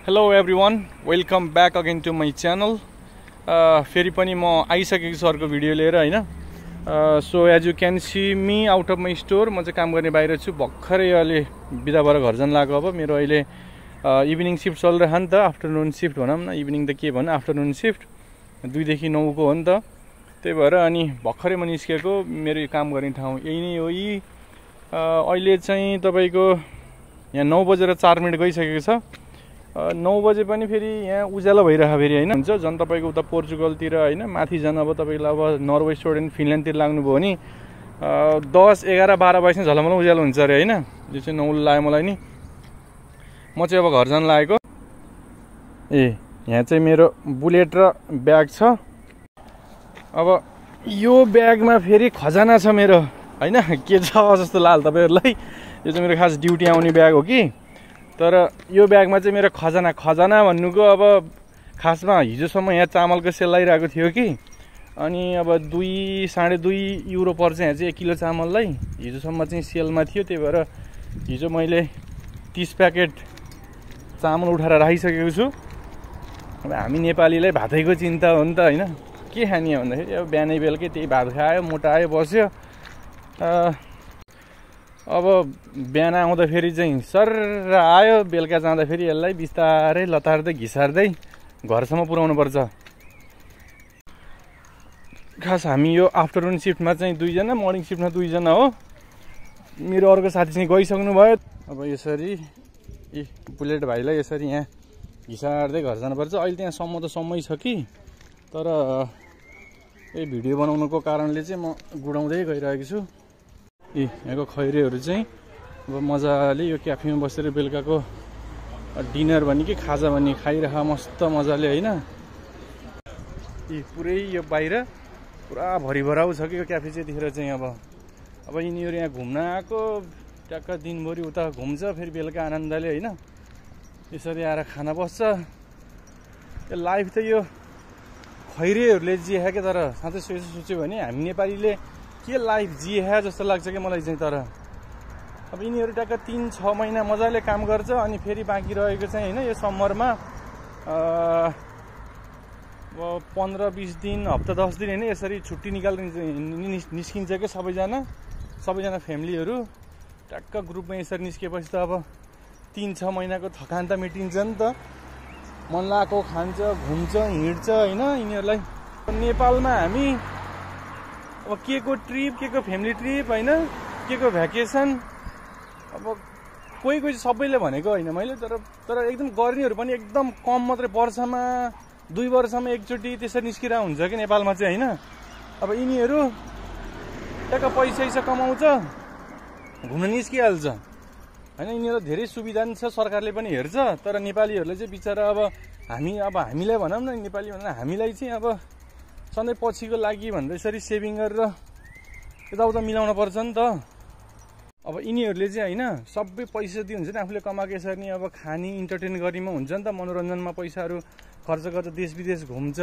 Hello everyone, welcome back again to my channel. फेरि पनि म आइसकेको छु अर्को भिडियो लिएर हैन. So as you can see me out of my store. म चाहिँ काम गर्ने बाहिर छु. भर्खरै अहिले बिदा भएर घर जान लाग्यो. अब मेरो अहिले इभिनिङ शिफ्ट चलिरह नि त, आफ्टरनुन शिफ्ट भनौँ न, इभिनिङ त के भन्नु, आफ्टरनुन शिफ्ट 2 देखि 9 को हो नि त. त्यही भएर अनि भर्खरै म निस्केको. मेरो काम गर्ने ठाउँ यही नै हो. अहिले चाहिँ तपाईको यहाँ 9 बजेर 4 मिनेट गइसकेको छ. 9 बजे पनि फेरि यहाँ उज्यालो भइरह फेरि हैन हुन्छ. जन तपाईको उता पोर्चुगलतिर हैन, माथि जान अब तपाईलाई अब नर्वे स्विडेन फिनल्यान्डतिर लाग्नुभयो भने 10 11 12 बजे चाहिँ झलमल उज्यालो हुन्छ रे हैन. यो चाहिँ नौलो लाग्यो मलाई नि. म चाहिँ अब घर जान लागेको. यहाँ चाहिँ मेरो बुलेट र ब्याग छ. अब यो ब्यागमा फेरि खजाना छ मेरो हैन. के छ जस्तो लाग्यो तपाईहरुलाई. यो चाहिँ मेरो खास ड्युटी आउने ब्याग हो कि. तर यो ब्यागमा चाहिँ मेरो खजाना भन्नुको अब खासमा हिजोसम्म यहाँ चामलको सेल लागिरहेको थियो कि. अनि अब 2 2.5 युरो पर्छ यहाँ चाहिँ 1 किलो चामललाई. हिजोसम्म चाहिँ सेलमा थियो. त्यही भएर हिजो मैले 30 प्याकेट चामल उठाएर राखिसकेको छु. अब हामी नेपालीलाई भातैको चिन्ता हो नि त हैन. के खाने भन्दाखेरि अब बिहानै बेलुकै त्यही भात खायो, मोटायो, बस्यो. अब बिहान आउँदाखेरि चाहिँ सर आयो, बेलुका जाँदाखेरि यसलाई बिस्तारै लतार्दै घिसार्दै घरसम्म पुर्याउनु पर्छ. खास हामी यो आफ्टरनुन शिफ्टमा चाहिँ 2 जना, मर्निङ शिफ्टमा 2 जना हो. मेरो अर्को साथी चाहिँ गइसक्नु भयो. अब यसरी बुलेट भाइलाई यसरी यहाँ घिसार्दै घर जानुपर्छ. अहिले त्यहाँ सम्म त समय छ कि, तर यो भिडियो बनाउनुको कारणले चाहिँ म गुडाउँदै गइरहेको छु. यहाँको खैरेहरू चाहिँ अब मजाले यो क्याफेमा बसेर बेलुकाको डिनर भन्ने कि खाजा भन्ने खाइरह मस्त मजाले हैन. पुरै यो बाहिर पुरा भरिभराउ छ कि यो क्याफे चाहिँ. त्यतिखेर चाहिँ अब यिनीहरू यहाँ घुम्न आएको, ट्याक्क दिनभरि उता घुम्छ, फेरि बेलुका आनन्दले हैन यसरी आएर खाना बस्छ. यो लाइफ त यो खैरेहरूले जिए के. तर साँच्चै सोच्यो भने हामी नेपालीले के लाइफ जिए जस्तो लाग्छ कि मलाई चाहिँ. तर अब यिनीहरू ट्याक्क 3-6 महिना मजाले काम गर्छ, अनि फेरि बाँकी रहेको चाहिँ हैन यो समरमा 15-20 दिन, हप्ता 10 दिन हैन यसरी छुट्टी निकाल्दै निस्किन्छ कि सबैजना फ्यामिलीहरू ट्याक्क ग्रुपमा यसरी निस्केपछि त अब 3-6 महिनाको थकान त मेटिन्छ नि त. मन लागेको खान्छ, घुम्छ, हिँड्छ हैन. यिनीहरूलाई नेपालमा हामी अब के को ट्रिप, के को फ्यामिली ट्रिप हैन, के को भ्याकेसन. अब कोही सबैले भनेको होइन मैले, तर एकदम गर्नेहरू पनि एकदम कम मात्रै, वर्षमा 2 वर्षमा एकचोटि त्यसरी निस्किरा हुन्छ कि नेपालमा चाहिँ हैन. अब यिनीहरू ट्याक्क पैसा कमाउँछ, घुम्न निस्किहाल्छ हैन. यिनीहरू धेरै सुविधा नि छ, सरकारले पनि हेर्छ. तर नेपालीहरूले चाहिँ बिचरा अब हामीलाई भनौँ न, नेपाली भन्दा हामीलाई चाहिँ अब सधैँ पछिको लागि भनेर यसरी सेभिङ गरेर यताउता मिलाउन पर्छ नि त. अब यिनीहरूले चाहिँ हैन सबै पैसा दिए हुन्छ नि, आफूले कमाएको यसरी नि अब खाने, इन्टरटेन गर्नेमा हुन्छ नि त, मनोरञ्जनमा पैसाहरू खर्च गर्छ, देश विदेश घुम्छ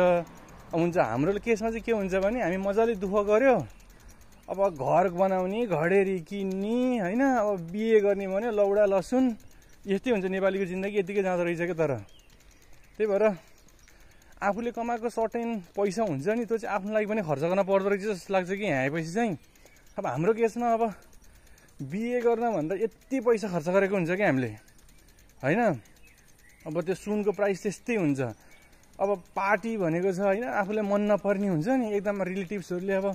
हुन्छ. हाम्रो केसमा चाहिँ के हुन्छ भने हामी मजाले दुःख गर्यो, अब घर बनाउने, घडेरी किन्ने हैन, अब बिहे गर्ने भने लौडा लसुन, यस्तै हुन्छ नेपालीको जिन्दगी. यतिकै जाँदो रहेछ क्या. तर त्यही भएर आफूले कमाएको सर्टेन पैसा हुन्छ नि, त्यो चाहिँ आफ्नो लागि पनि खर्च गर्न पर्दो रहेछ जस्तो लाग्छ कि यहाँ आएपछि चाहिँ. अब हाम्रो केसमा अब बिहे गर्न भन्दा यति पैसा खर्च गरेको हुन्छ कि हामीले हैन. अब त्यो सुनको प्राइस त्यस्तै हुन्छ. अब पार्टी भनेको छ हैन, आफूलाई मन नपर्ने हुन्छ नि, एकदम रिलेटिभ्सहरूले अब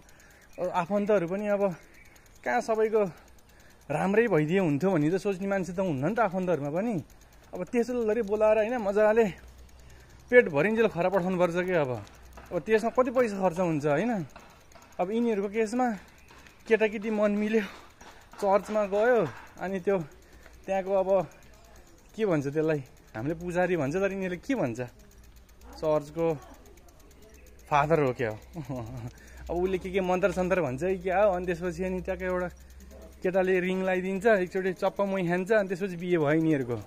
आफन्तहरू पनि अब कहाँ सबैको राम्रै भइदिए हुन्थ्यो भन्ने त सोच्ने मान्छे त हुन्न नि त आफन्तहरूमा पनि. अब त्यसरी बोलाएर हैन मजाले पेट भरिन्जेल खरा पठाउनु पर्छ कि. अब त्यसमा कति पैसा खर्च हुन्छ हैन. अब यिनीहरूको केसमा केटाकेटी मन मिल्यो, चर्चमा गयो, अनि त्यो त्यहाँको अब के भन्छ त्यसलाई, हामीले पुजारी भन्छ, तर यिनीहरूले के भन्छ, चर्चको फादर हो क्या हो. अब उसले के मन्त्र सन्तर भन्छ कि क्या हो. अनि त्यसपछि अनि त्यहाँको एउटा केटाले रिङ लगाइदिन्छ, एकचोटि चप्प मुही खान्छ, अनि त्यसपछि बिहे भयो यिनीहरूको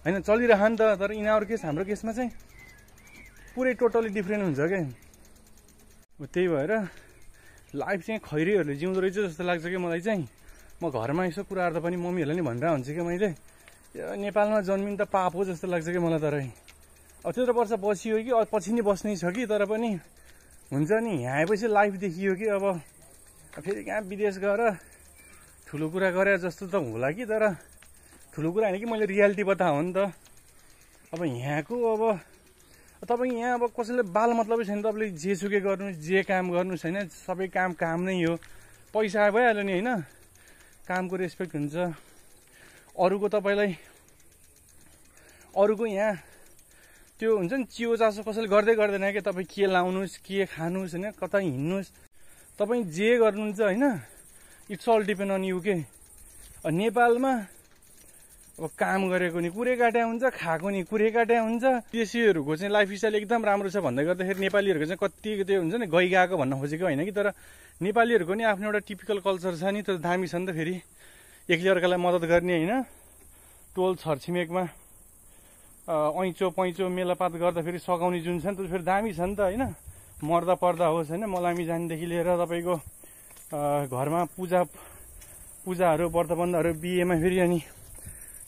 हैन. चलिरह नि त. तर यिनीहरू केस, हाम्रो केसमा चाहिँ पुरै टोटली डिफ्रेन्ट हुन्छ क्या. त्यही भएर लाइफ चाहिँ खैरीहरूले जिउँदो रहेछ जस्तो लाग्छ कि मलाई चाहिँ. म घरमा यसो कुराहरू त पनि मम्मीहरूलाई नि भनेर हुन्छ कि मैले यो नेपालमा जन्मिनु त पाप हो जस्तो लाग्छ कि मलाई। तर अब त्यत्रो वर्ष बसियो कि पछि नि बस्नै छ कि, तर पनि हुन्छ नि यहाँ आएपछि लाइफ देखियो कि अब फेरि कहाँ विदेश गएर ठुलो कुरा गरे जस्तो त होला कि, तर ठुलो कुरा होइन कि मैले रियालिटी बताएँ हो नि त। अब यहाँको अब तपाईँ यहाँ अब कसैले बाल मतलबै छैन, तपाईँले जेसुकै गर्नुहोस्, जे काम गर्नुहोस् होइन, सबै काम नै हो। पैसा भइहाल्यो नि होइन, कामको रेस्पेक्ट हुन्छ। अरूको तपाईँलाई अरूको यहाँ त्यो हुन्छ नि चियो चासो कसैले गर्दै गर्दैन कि तपाईँ के लाउनुहोस् के खानुहोस् होइन, कता हिँड्नुहोस्, तपाईँ जे गर्नुहुन्छ होइन, it's all depend on you के। नेपालमा अब काम गरेको नि कुरे काट्या हुन्छ, खाएको नि कुरे काट्या हुन्छ। विदेशीहरूको चाहिँ लाइफस्टाइल एकदम राम्रो छ भन्दै गर्दाखेरि नेपालीहरूको चाहिँ कति त्यो हुन्छ नि गइ गएको भन्न खोजेको होइन कि, तर नेपालीहरूको नि आफ्नो एउटा टिपिकल कल्चर छ नि, त्यो दामी छ नि त। फेरि एकले अर्कालाई मद्दत गर्ने होइन, टोल छरछिमेकमा ऐँचो पैँचो मेलापात गर्दाखेरि सघाउने जुन छ नि त्यो फेरि दामी छ नि त होइन। मर्दा पर्दा होस् होइन, मलामी जानेदेखि लिएर तपाईँको घरमा पूजाहरू व्रतबन्धहरू बिहेमा फेरि अनि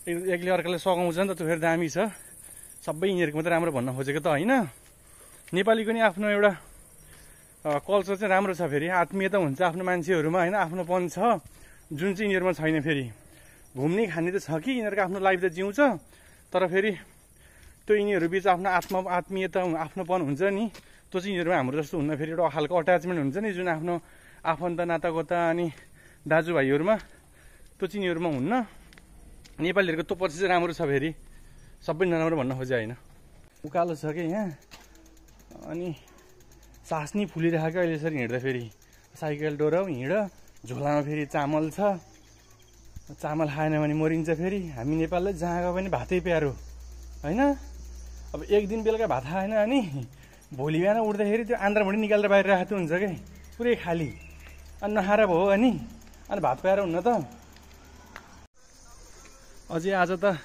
एकले अर्कालाई सघाउँछ नि त, त्यो फेरि दामी छ। सबै यिनीहरूको मात्रै राम्रो भन्न खोजेको त होइन। नेपालीको नि आफ्नो एउटा कल्चर चाहिँ राम्रो छ, फेरि आत्मीयता हुन्छ आफ्नो मान्छेहरूमा होइन, आफ्नोपन छ जुन चाहिँ यिनीहरूमा छैन। फेरि घुम्ने खाने त छ कि यिनीहरूको आफ्नो लाइफ त जिउँछ, तर फेरि त्यो यिनीहरू बिच आफ्नो आत्मीयता आफ्नोपन हुन्छ नि, त्यो चाहिँ यिनीहरूमा हाम्रो जस्तो हुन्न। फेरि एउटा खालको अट्याचमेन्ट हुन्छ नि जुन आफ्नो आफन्त नातागोता अनि दाजुभाइहरूमा, त्यो चाहिँ यिनीहरूमा हुन्न। नेपालीहरूको त्यो पछि चाहिँ राम्रो छ, फेरि सबै नराम्रो भन्न खोजे होइन। उकालो छ कि यहाँ, अनि सास नि फुलिरहेको अहिले यसरी हिँड्दा। फेरि साइकल डोराउ हिँड, झोलामा फेरि चामल छ, चामल खाएन भने मरिन्छ। फेरि हामी नेपाललाई जहाँ गयो पनि भातै प्यारो होइन। अब एक दिन बेलुका भात खाएन अनि भोलि बिहान उठ्दाखेरि त्यो आन्द्राभुँडी निकालेर बाहिर राखेको हुन्छ कि पुरै खाली, अनि नखाएर भयो अनि भात प्यारो हुन्न त। अझै आज त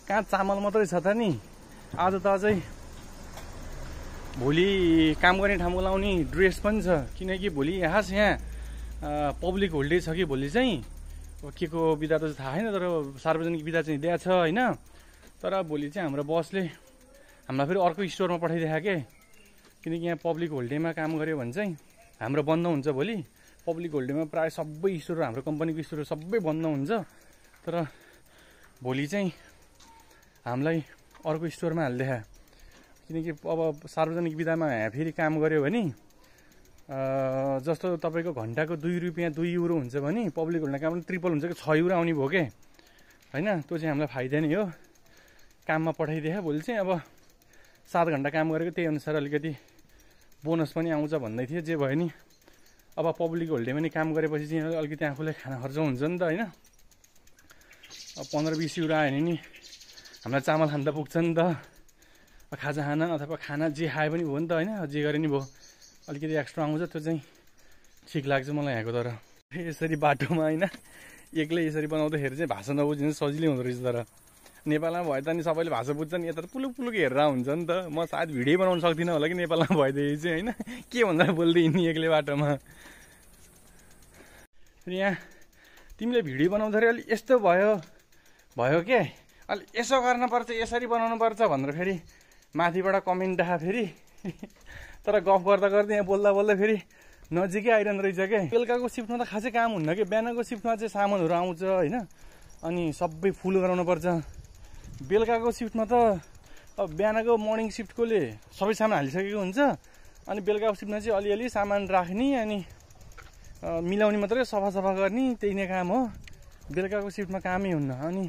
कहाँ चामल मात्रै छ त नि, आज त अझै भोलि काम गर्ने ठाउँको लाउने ड्रेस पनि छ, किनकि भोलि यहाँ पब्लिक होलिडे छ कि भोलि चाहिँ के को बिदा त थाहा छैन, तर सार्वजनिक बिदा चाहिँ दिएको छ होइन। तर भोलि चाहिँ हाम्रो बसले हामीलाई फेरि अर्को स्टोरमा पठाइदिएको के, किनकि यहाँ पब्लिक होलिडेमा काम गऱ्यो भने चाहिँ हाम्रो बन्द हुन्छ भोलि। पब्लिक होलिडेमा प्रायः सबै स्टोरहरू हाम्रो कम्पनीको स्टोरहरू सबै बन्द हुन्छ, तर भोलि चाहिँ हामीलाई अर्को स्टोरमा हालिदिए। किनकि अब सार्वजनिक बिदामा फेरि काम गऱ्यो भने जस्तो तपाईँको घन्टाको 2 रुपियाँ 2 युरो हुन्छ भने पब्लिक होल्डमा काम ट्रिपल हुन्छ कि 6 युरो आउने भयो के होइन। त्यो चाहिँ हामीलाई फाइदा नै हो। काममा पठाइदिए भोलि चाहिँ अब 7 घन्टा काम गरेको त्यही अनुसार अलिकति बोनस पनि आउँछ भन्दै थियो। जे भयो नि अब पब्लिक होलिडेमा नि काम गरेपछि चाहिँ अलिकति आफूलाई खाना खर्च हुन्छ नि त होइन। अब 15-20 युरो आयो भने नि हामीलाई चामल खान त पुग्छ नि त, खाजा खाना अथवा खाना जे खाए पनि भयो नि त होइन। जे गरे नि भयो, अलिकति एक्स्ट्रा आउँछ, त्यो चाहिँ ठिक लाग्छ मलाई यहाँको। तर यसरी बाटोमा होइन एक्लै यसरी बनाउँदाखेरि चाहिँ भाषा नबुझ्नु सजिलै हुँदो रहेछ। तर नेपालमा भए त नि सबैले भाषा बुझ्छन्, यता त पुलुक पुलुक हेरेर हुन्छ नि त। म सायद भिडियो बनाउन सक्दिनँ होला कि नेपालमा भइदिए चाहिँ होइन, के भन्दा बोल्दै हिँड्ने एक्लै बाटोमा। फेरि यहाँ तिमीले भिडियो बनाउँदाखेरि अलिक यस्तो भयो के, अलि यसो गर्नुपर्छ, यसरी बनाउनु पर्छ भनेर फेरि माथिबाट कमेन्ट आयो फेरि। तर गफ गर्दा गर्दै यहाँ बोल्दा बोल्दै फेरि नजिकै आइरहनु रहेछ क्या। बेलुकाको सिफ्टमा त खासै काम हुन्न कि, बिहानको सिफ्टमा चाहिँ सामानहरू आउँछ होइन, अनि सबै फुल गराउनुपर्छ। बेलुकाको सिफ्टमा त अब बिहानको मर्निङ सिफ्टकोले सबै सामान हालिसकेको हुन्छ, अनि बेलुकाको सिफ्टमा चाहिँ अलिअलि सामान राख्ने अनि मिलाउने मात्रै, सफा गर्ने, त्यही नै काम हो। बेलुकाको सिफ्टमा कामै हुन्न। अनि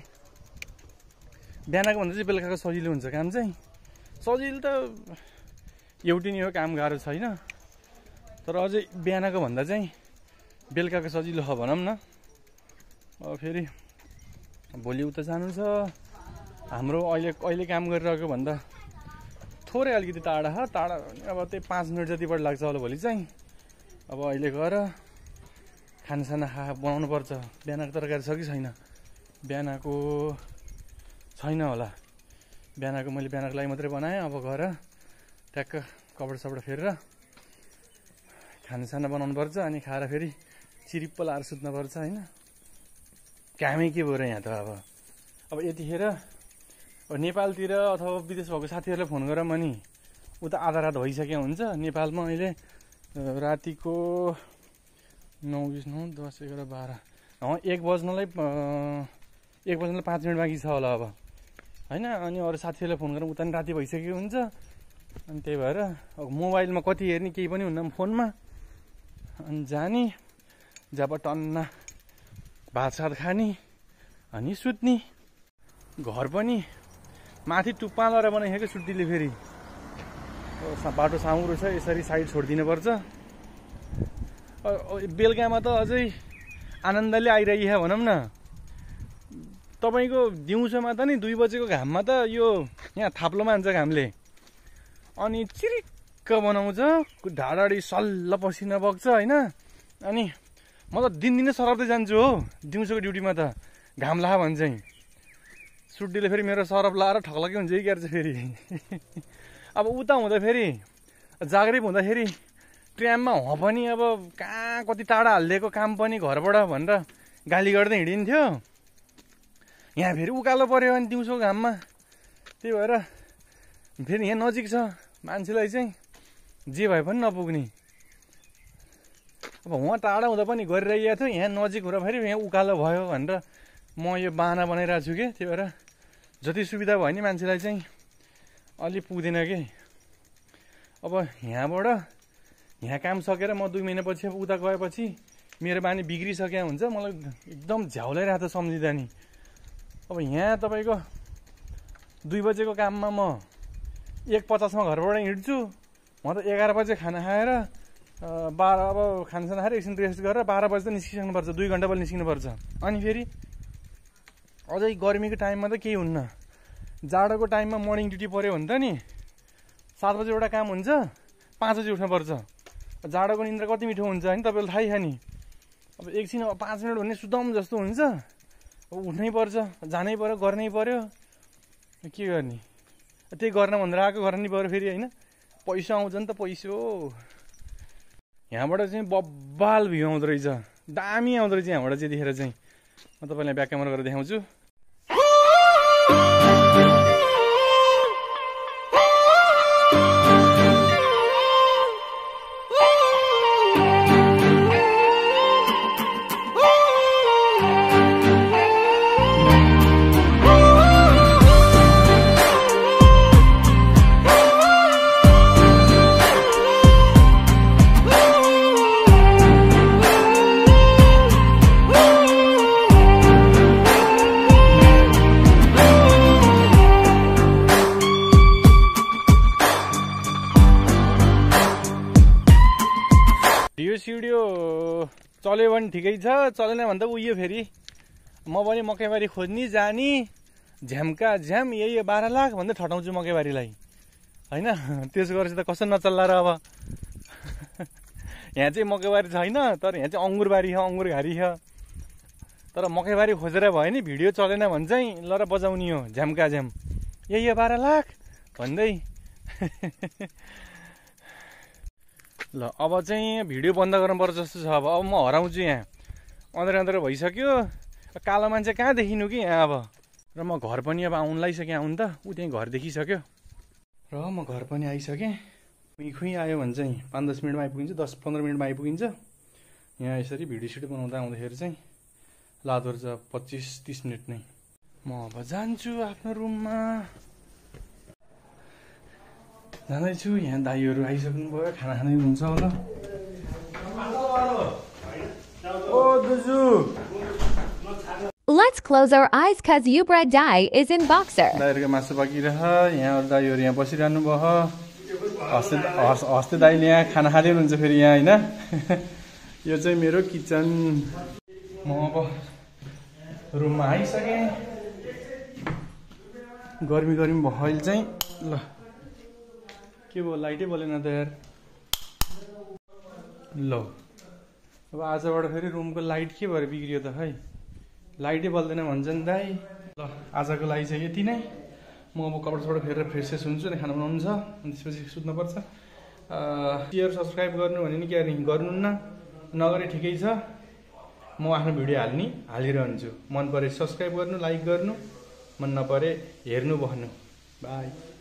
बिहानको भन्दा चाहिँ बेलुकाको सजिलो हुन्छ काम चाहिँ। सजिलो त एउटै नै हो, काम गाह्रो छैन, तर अझै बिहानको भन्दा चाहिँ बेलुकाको सजिलो हो भनौँ न। अब फेरि भोलि उता जानु छ हाम्रो, अहिले काम गरिरहेको भन्दा थोरै अलिकति टाढा अब त्यही 5 मिनट जतिबाट लाग्छ होला भोलि चाहिँ। अब अहिले गएर खानासाना बनाउनु पर्छ। बिहानको तरकारी छ कि छैन, बिहानको छैन होला। बिहानको मैले बिहानको लागि मात्रै बनाएँ। अब गएर ट्याक्क कपडा सपडा फेरेर खानासाना बनाउनु पर्छ, अनि खाएर फेरि चिरिप्प लाएर सुत्नुपर्छ होइन। कामै के भयो र यहाँ त। अब अब यतिखेर नेपालतिर अथवा विदेश भएको साथीहरूलाई फोन गरेर पनि उता आधा रात भइसक्यो हुन्छ। नेपालमा अहिले रातिको 9, 10, 11, 12 1 बज्नलाई 5 मिनट बाँकी छ होला अब होइन। अनि अरू साथीहरूलाई फोन गरेर उता नि राति भइसक्यो हुन्छ। अनि त्यही भएर अब मोबाइलमा कति हेर्ने केही पनि हुन्न फोनमा। अनि जाने जब टन्न भात सात खाने अनि सुत्ने। घर पनि माथि टुप्पा लगाएर बनाइसक्यो सुट्टीले। फेरि बाटो साँगुरो छ, यसरी साइड छोडिदिनुपर्छ। बेलुकामा त अझै आनन्दले आइरहेको भनौँ न। तपाईँको दिउँसोमा त नि 2 बजेको घाममा त यो यहाँ थाप्लो मान्छ घामले, अनि चिरिक्क बनाउँछ, ढाडाडी सल्ल पसिना बग्छ होइन। अनि म त दिनदिनै सरप्दै जान्छु हो दिउँसोको ड्युटीमा त घाम ला भन्छ चाहिँ। सुट्टीले फेरि मेरो सरप लाएर ठक्लकै हुन्छ कि गर्छ फेरि। अब उता हुँदा फेरि जागरिब हुँदाखेरि ट्राममा पनि अब कहाँ कति टाढा हालिदिएको काम पनि घरबाट भनेर गाली गर्दै हिँडिन्थ्यो। यहाँ फेरि उकालो पऱ्यो अनि दिउँसो घाममा। त्यही भएर फेरि यहाँ नजिक छ, मान्छेलाई चाहिँ जे भए पनि नपुग्ने। अब उहाँ टाढा हुँदा पनि गरिरहेको थियो, यहाँ नजिक हुँदा फेरि यहाँ उकालो भयो भनेर म यो बाहना बनाइरहेको छु कि। त्यही भएर जति सुविधा भयो नि मान्छेलाई चाहिँ अलि पुग्दैन कि। अब यहाँबाट यहाँ काम सकेर म 2 महिनापछि अब उता गएपछि मेरो बानी बिग्रिसक्यो हुन्छ। मलाई एकदम झ्याउलाइरहेको छ सम्झिँदा नि। अब यहाँ तपाईँको 2 बजेको काममा म 1:50मा घरबाट हिँड्छु। म त 11 बजे खाना खाएर 12 अब खानासाना खाएर एकछिन रेस्ट गरेर 12 बजे त निस्किसक्नुपर्छ, 2 घन्टा पनि निस्किनुपर्छ। अनि फेरि अझै गर्मीको टाइममा त केही हुन्न। जाडोको टाइममा मर्निङ ड्युटी पऱ्यो भने त नि 7 बजे एउटा काम हुन्छ, 5 बजे उठ्नुपर्छ। जाडोको निन्द्रा कति मिठो हुन्छ होइन, तपाईँलाई थाहै छ नि। अब एकछिन 5 मिनट भन्ने सुताउँ जस्तो हुन्छ। अब उठ्नै पर्छ, जानै पर्यो, गर्नै पर्यो, के गर्ने। त्यही गर्न भनेर आएको, गर्नै पर्यो फेरि होइन। पैसा आउँछ नि त पैसो। यहाँबाट चाहिँ बब्बाल भ्यू आउँदो रहेछ, दामी आउँदो रहेछ यहाँबाट चाहिँ। यतिखेर चाहिँ म तपाईँलाई ब्याक क्यामेरा गरेर देखाउँछु। सिडियो चल्यो भने ठिकै छ, चलेन भने त उयो फेरि म पनि मकैबारी खोज्नी जानी झ्यामका झ्याम यही 12 लाख भन्दै ठटाउँछु मकैबारीलाई होइन। त्यसो गरेपछि त कसो नचल्ला र अब। यहाँ चाहिँ मकैबारी छैन, तर यहाँ चाहिँ अङ्गुरबारी छ, अङ्गुरघारी छ। तर मकैबारी खोजेर भयो नि भिडियो चलेन भने चाहिँ ल र बजाउने हो झ्यामका झ्याम यही 12 लाख भन्दै। ल अब चाहिँ भिडियो बन्द गर्नुपर्छ जस्तो छ। अब म हराउँछु यहाँ, अँध्यारो भइसक्यो। कालो मान्छे कहाँ देखिनु कि यहाँ अब। र म घर पनि अब आउनु लागिसकेँ, आउनु त ऊ त्यहीँ घर देखिसक्यो। र म घर पनि आइसकेँ। खुइ आयो भने चाहिँ 5-10 मिनटमा आइपुगिन्छ, 10-15 मिनटमा आइपुगिन्छ। यहाँ यसरी भिडियो सिडियो बनाउँदा आउँदाखेरि चाहिँ लाग्दो रहेछ 25-30 मिनट नै। म अब जान्छु आफ्नो रुममा, जाँदैछु। यहाँ दाईहरू आइसक्नु भयो, खाना खानै हुन्छ होला। ओ दुजु, Let's close our eyes cause Ubra Dai is in boxer. दाईहरूको मासु पाकिरह। यहाँ अरू दाईहरू यहाँ बसिरहनु भयो। हस्ते दाईले यहाँ खाना खाँदै हुनुहुन्छ फेरि यहाँ होइन। यो चाहिँ मेरो किचन। म अब रुममा आइसकेँ। गर्मी भयो अहिले चाहिँ। ल के भयो, लाइटै बलेन त यार। ल अब आजबाट फेरि रुमको लाइट के भएर बिग्रियो त खै, लाइटै बल्दैन भन्छ नि दाइ। ल आजको लागि चाहिँ यति नै। म अब कपडाबाट फेरेर फ्रेस हुन्छु अनि खाना बनाउनु छ, अनि त्यसपछि सुत्नुपर्छ। सेयर सब्सक्राइब गर्नु भने नि के गर्नुहुन्न, नगरे ठिकै छ। म आफ्नो भिडियो हालिरहन्छु। मन परे सब्सक्राइब गर्नु, लाइक गर्नु, मन नपरे हेर्नु भन्नु। बाई।